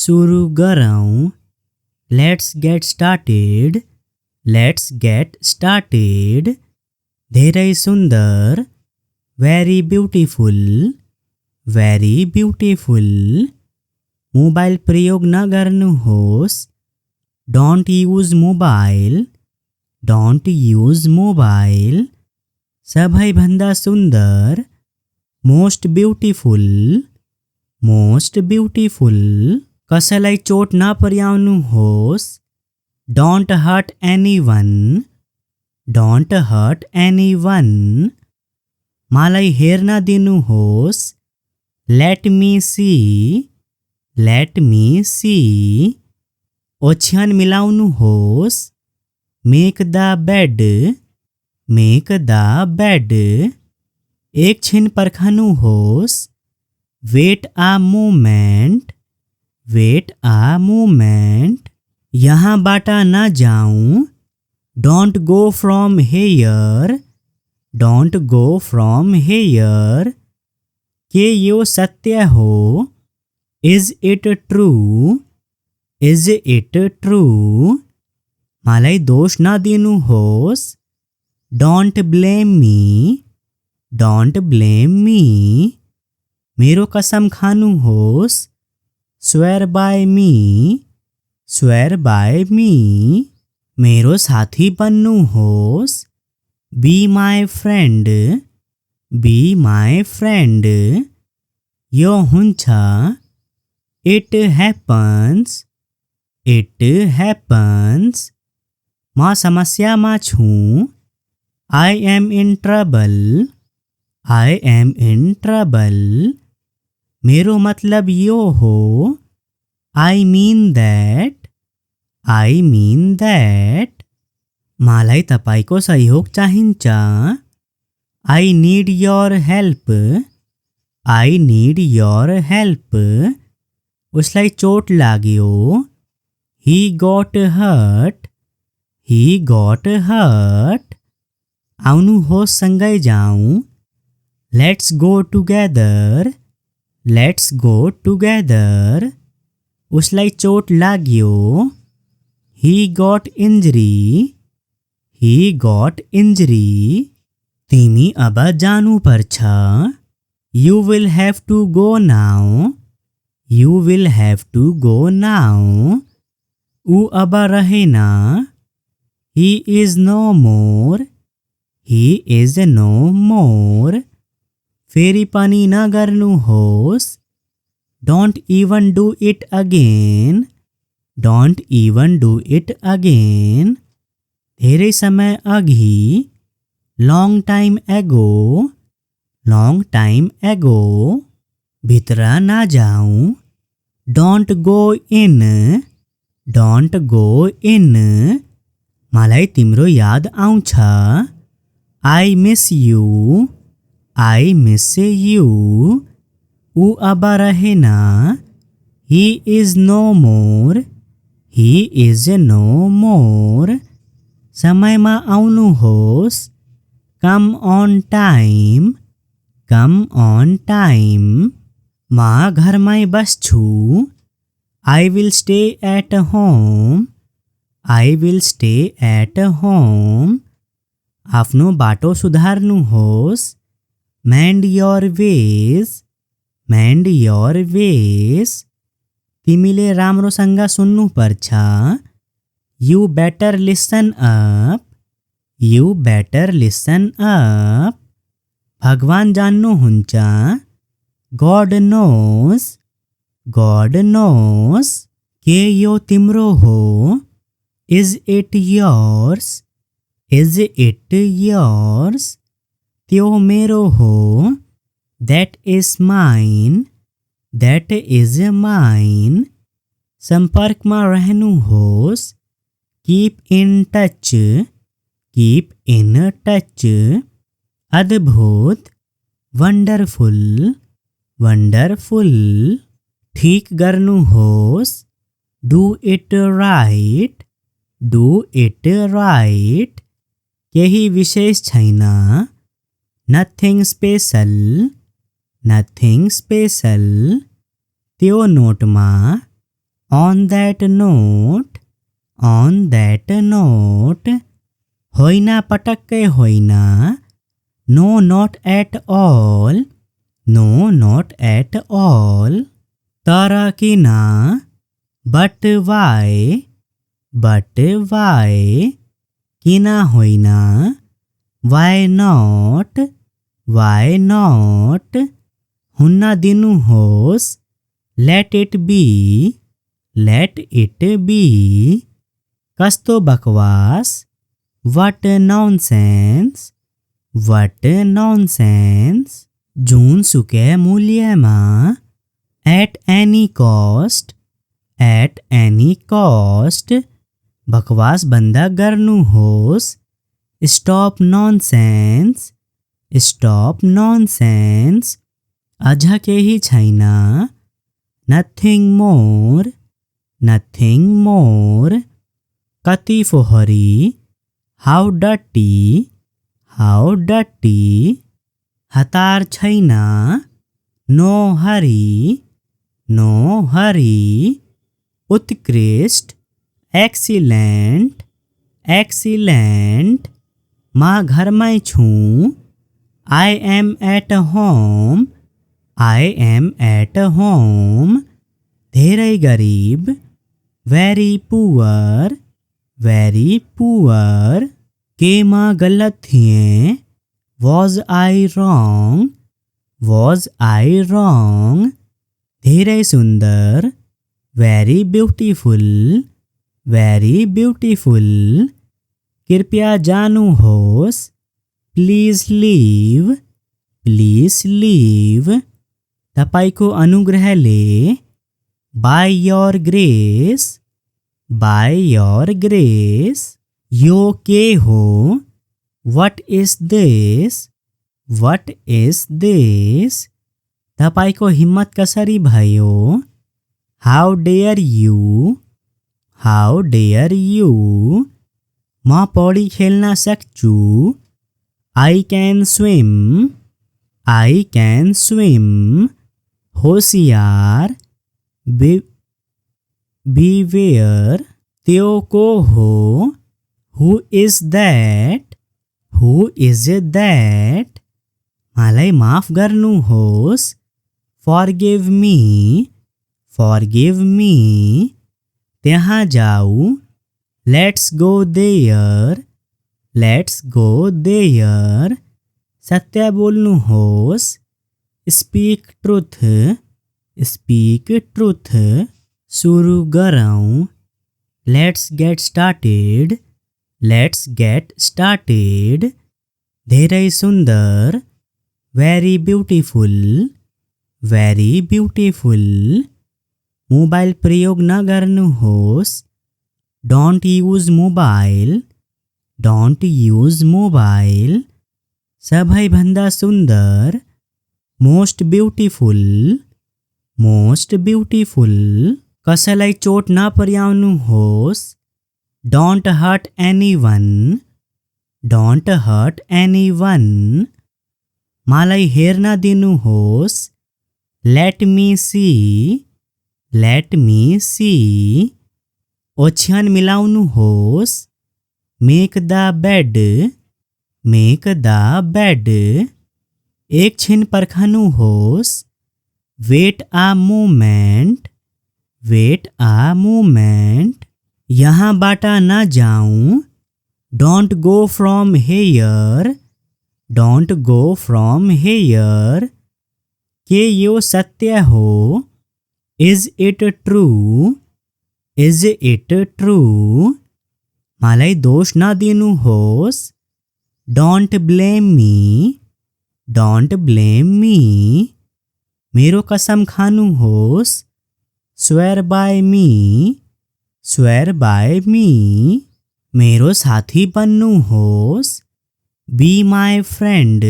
सुरु गरौँ। Let's get started. Let's get started. धेरै सुन्दर, very beautiful, very beautiful. Mobile प्रयोग नगर्नुहोस्, don't use mobile, don't use mobile. सबैभन्दा सुन्दर, most beautiful, most beautiful. कसैलाई चोट नपुर्याउनुहोस्, don't hurt anyone, don't hurt anyone. मलाई हेर्न दिनुहोस्, let me see, let me see. ओछ्यान मिलाउनुहोस्, make the bed, make the bed. एकछिन पर्खनुहोस्, wait a moment, wait a moment. यहाँबाट नजाऊँ, don't go from here, don't go from here. के यो सत्य हो, is it true, is it true. मलाई दोष नदिनुहोस्, don't blame me, don't blame me. मेरो कसम खानुहोस्, swear by me, swear by me. मेरो साथी बन्नुहोस्, be my friend, be my friend. यो हुन्छ, it happens, it happens. म समस्यामा छु, I am in trouble, I am in trouble. मेरो मतलब यो हो, I mean that, I mean that. मलाई तपाईको सहयोग चाहिन्छ, I need your help, I need your help. उसलाई चोट लाग्यो, he got hurt, he got hurt. आउनुहोस् सँगै जाऊँ, let's go together, let's go together. उसलाई चोट लाग्यो, he got injury, he got injury. तिमी अब जानु पर्छ, you will have to go now, you will have to go now. ऊ अब रहेन, he is no more, he is no more. फेरि पनि नगर्नुहोस्, don't even do it again, don't even do it again. धेरै समय अघि, long time ago, long time ago. भित्र नजाऊँ, don't go in, don't go in. मलाई तिम्रो याद आउँछ, I miss you, I miss you. ऊ अब रहेन, he is no more, he is no more. समयमा आउनुहोस्, come on time, come on time. म घरमै बस्छु, I will stay at home, I will stay at home. आफ्नो बाटो सुधार्नुहोस्, mend your ways, mend your ways. तिमीले राम्रोसँग सुन्नुपर्छ, you better listen up, you better listen up. भगवान जान्नुहुन्छ, God knows, God knows. के यो तिम्रो हो, is it yours, is it yours. त्यो मेरो हो, that is mine, that is mine. सम्पर्कमा रहनुहोस्, keep in touch, keep in touch. अद्भुत, wonderful, wonderful. ठीक गर्नुहोस्, do it right, do it right. केही विशेष छैन, nothing special, nothing special. त्यो नोटमा On that note, होइना पटक्कै होइना, no not at all, no not at all, तर किन, but why, किन होइना, why not, हुन्न दिनुहोस्, let it be, कस्तो बकवास, what nonsense, जुनसुकै मूल्यमा, at any cost, बकवास बन्द गर्नुहोस्, stop nonsense, अझ केही छैन, nothing more, कति फोहोरी, how dirty, हतार छैन, no hurry, उत्कृष्ट, excellent, म घरमै छु, I am at home, धेरै गरिब, very poor, के म गलत थिएँ, was I wrong, धेरै सुन्दर, very beautiful, कृपया जानुहोस्, please leave, तपाईको अनुग्रहले, by your grace, यो के हो, what is this, तपाईको हिम्मत कसरी भयो, how dare you, म पौडी खेल्न सक्छु, I can swim, होशियार, beware, त्यो को हो, who is that, मलाई माफ गर्नुहोस्, forgive me, त्यहाँ जाऊ, let's go there, सत्य बोल्नुहोस्, speak truth, सुरु गरौँ, let's get started, धेरै सुन्दर, very beautiful, मोबाइल प्रयोग नगर्नुहोस्, don't use mobile, सबैभन्दा सुन्दर, most beautiful, कसैलाई चोट नपुर्याउनुहोस्, don't hurt anyone, मलाई हेर्न दिनुहोस्, let me see, ओछ्यान मिलाउनुहोस्, make the bed, एकछिन पर्खनुहोस्, wait a moment, यहाँबाट नजाऊ, don't go from here, के यो सत्य हो, is it true, मलाई दोष नदिनुहोस्, don't blame me, मेरो कसम खानुहोस्, swear by me, मेरो साथी बन्नुहोस्, be my friend,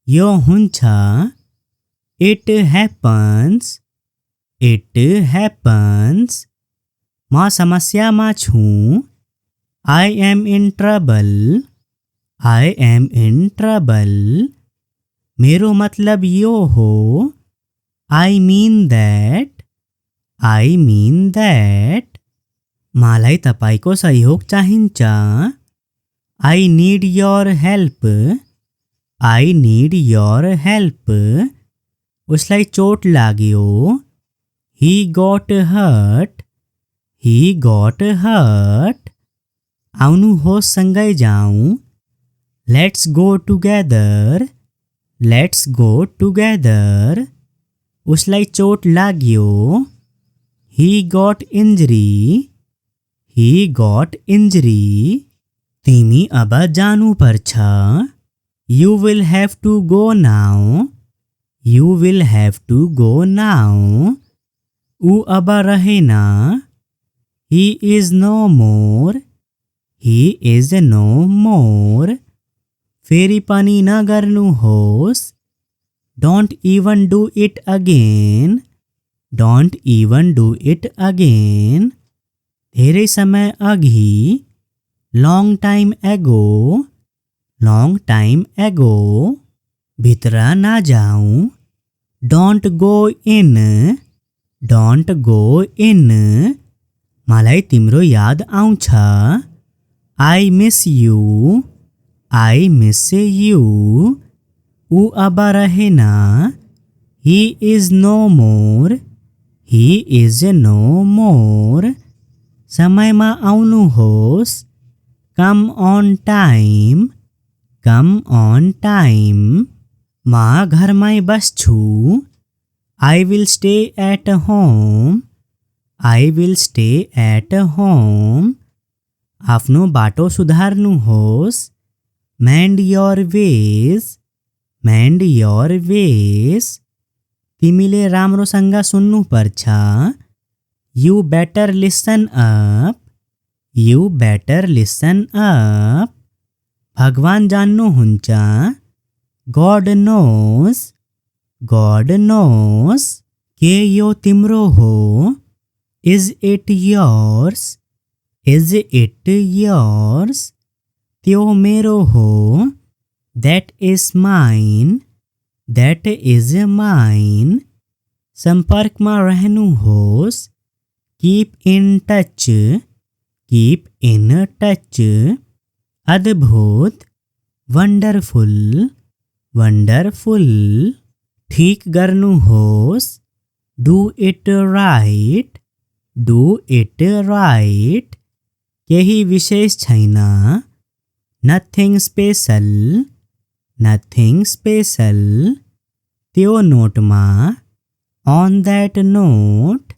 यो हुन्छ, it happens, म समस्यामा छु, I am in trouble, मेरो मतलब यो हो, I mean that मलाई तपाईको सहयोग चाहिन्छ I need your help उसलाई चोट लाग्यो He got hurt आउनुहोस् सँगै जाउँ Let's go together उसलाई चोट लाग्यो He got injury तिमी अब जानु पर्छ You will have to go now ऊ अब रहेन He is no more फेरि पनि नगर्नुहोस् Don't even do it again धेरै समय अघि long time ago भित्र नजाऊ Don't go in मलाई तिम्रो याद आउँछ I miss you ऊ अब रहेन He is no more समयमा आउनुहोस् Come on time म घरमै बस्छु I will stay at home आफ्नो बाटो सुधार्नुहोस् Mend your ways तिमीले राम्रोसँग सुन्नु पर्छ You better listen up भगवान जान्नुहुन्छ God knows के यो तिम्रो हो Is it yours त्यो मेरो हो That is mine सम्पर्कमा रहनुहोस् Keep in touch अद्भुत wonderful ठीक गर्नुहोस् Do it right केही विशेष छैन Nothing special त्यो नोटमा On that note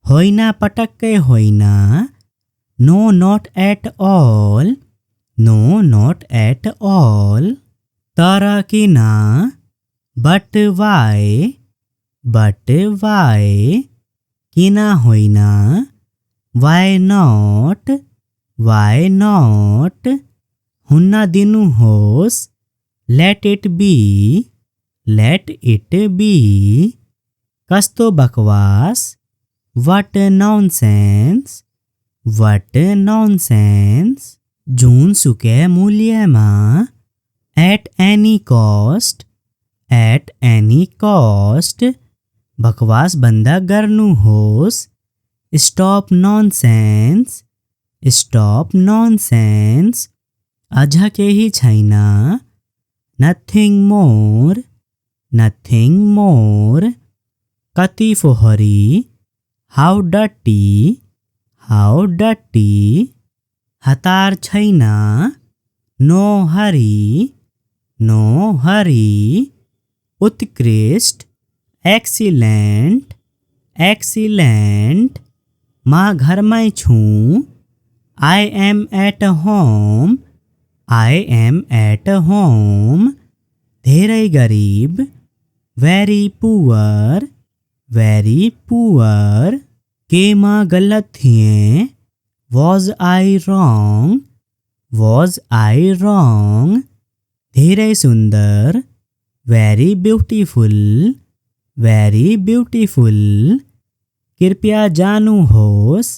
होइन पटक्कै होइन No not at all तर किन But why किन होइन Why not हुन्न दिनुहोस् Let it be कस्तो बकवास What nonsense जुनसुकै मूल्यमा At any cost बकवास बन्द गर्नुहोस् Stop nonsense अझ केही छैन Nothing more कति फोहोरी How dirty हतार छैन No hurry उत्कृष्ट Excellent म घरमै छु I am at home धेरै गरिब Very poor के म गलत थिएँ Was I wrong धेरै सुन्दर Very beautiful कृपया जानुहोस्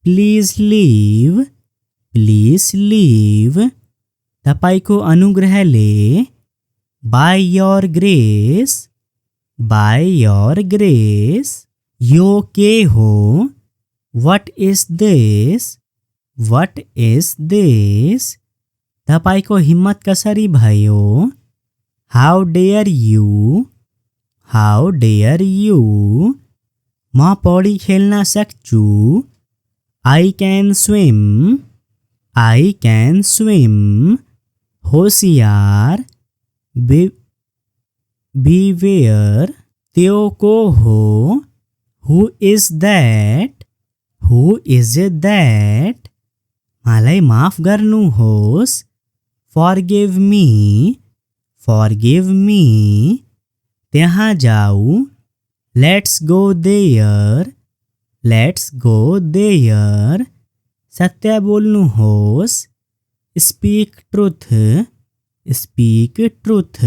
Please leave तपाईको अनुग्रहले by your grace, by your grace. यो के हो? What is this? What is this? तपाईको हिम्मत कसरी भयो? How dare you? How dare you? म पौडी खेल्न सक्छु. I can swim. I can swim. होशियार. Beware. त्यो को हो? Who is that? Who is that? मलाई माफ गर्नुहोस्. Forgive me. Forgive me. त्यहाँ जाऊ. Let's go there. Let's go there. सत्य बोल्नुहोस्. Speak truth. Speak truth.